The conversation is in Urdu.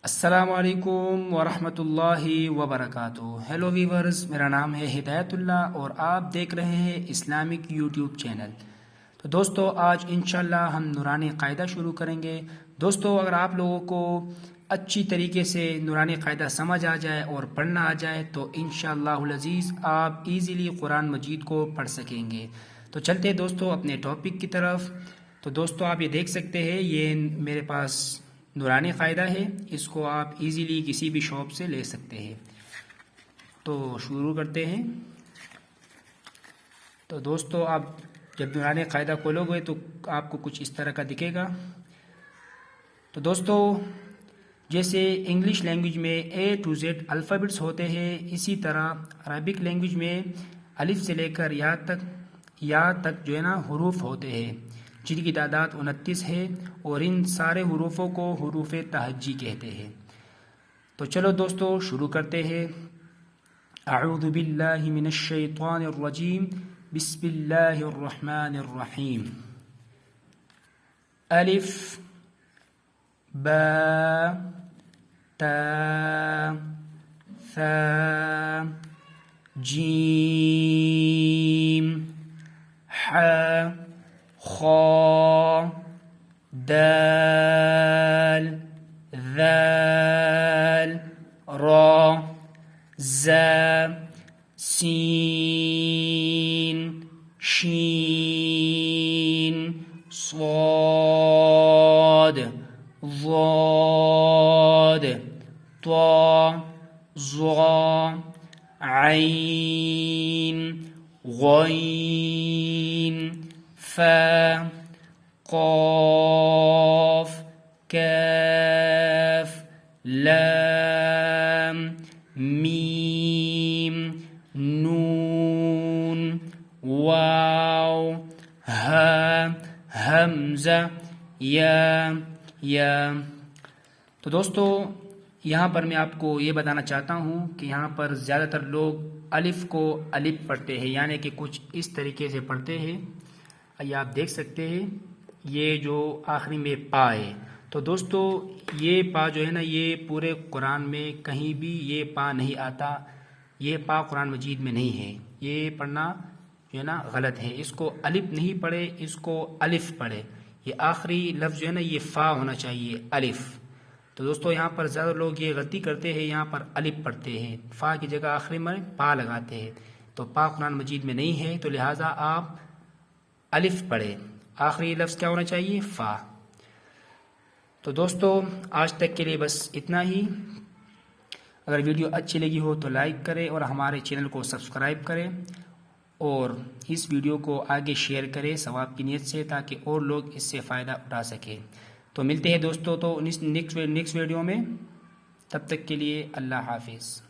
السلام علیکم ورحمۃ اللہ وبرکاتہ۔ ہیلو ویورز، میرا نام ہے ہدایت اللہ اور آپ دیکھ رہے ہیں اسلامک یوٹیوب چینل۔ تو دوستو، آج انشاءاللہ ہم نورانی قاعدہ شروع کریں گے۔ دوستو، اگر آپ لوگوں کو اچھی طریقے سے نورانی قاعدہ سمجھ آ جائے اور پڑھنا آ جائے تو انشاءاللہ العزیز آپ ایزیلی قرآن مجید کو پڑھ سکیں گے۔ تو چلتے ہیں دوستو اپنے ٹاپک کی طرف۔ تو دوستو، آپ یہ دیکھ سکتے ہیں، یہ میرے پاس نورانی قاعدہ ہے، اس کو آپ ایزیلی کسی بھی شاپ سے لے سکتے ہیں۔ تو شروع کرتے ہیں۔ تو دوستو، آپ جب نورانی قاعدہ کھولو گے تو آپ کو کچھ اس طرح کا دکھے گا۔ تو دوستو، جیسے انگلش لینگویج میں A to Z الفابٹس ہوتے ہیں، اسی طرح عربک لینگویج میں الف سے لے کر یا تک جو ہے نا حروف ہوتے ہیں، جن کی تعداد 29 ہے، اور ان سارے حروفوں کو حروف تہجی کہتے ہیں۔ تو چلو دوستو شروع کرتے ہیں۔ اعوذ باللہ من الشیطان الرجیم، بسم اللہ الرحمن الرحیم۔ الف با تا ثا جیم ح خا دال ذال را زا سین شین صاد ضاد طا ظا عین غین فا قاف کاف لام میم نون واو ہا حمزہ یا۔ تو دوستو، یہاں پر میں آپ کو یہ بتانا چاہتا ہوں کہ یہاں پر زیادہ تر لوگ الف کو الف پڑھتے ہیں، یعنی کہ کچھ اس طریقے سے پڑھتے ہیں۔ یہ آپ دیکھ سکتے ہیں، یہ جو آخری میں پا ہے۔ تو دوستو، یہ پا جو ہے نا، یہ پورے قرآن میں کہیں بھی یہ پا نہیں آتا، یہ پا قرآن مجید میں نہیں ہے، یہ پڑھنا جو ہے نا غلط ہے۔ اس کو الف نہیں پڑھے، اس کو الف پڑھے۔ یہ آخری لفظ جو ہے نا، یہ فا ہونا چاہیے، الف۔ تو دوستو، یہاں پر زیادہ لوگ یہ غلطی کرتے ہیں، یہاں پر الف پڑھتے ہیں، فا کی جگہ آخری میں پا لگاتے ہیں۔ تو پا قرآن مجید میں نہیں ہے، تو لہٰذا آپ الف پڑھیں، آخری لفظ کیا ہونا چاہیے؟ فا۔ تو دوستو، آج تک کے لیے بس اتنا ہی۔ اگر ویڈیو اچھی لگی ہو تو لائک کریں اور ہمارے چینل کو سبسکرائب کریں، اور اس ویڈیو کو آگے شیئر کریں ثواب کی نیت سے، تاکہ اور لوگ اس سے فائدہ اٹھا سکیں۔ تو ملتے ہیں دوستو تو نیکسٹ ویڈیو میں، تب تک کے لیے اللہ حافظ۔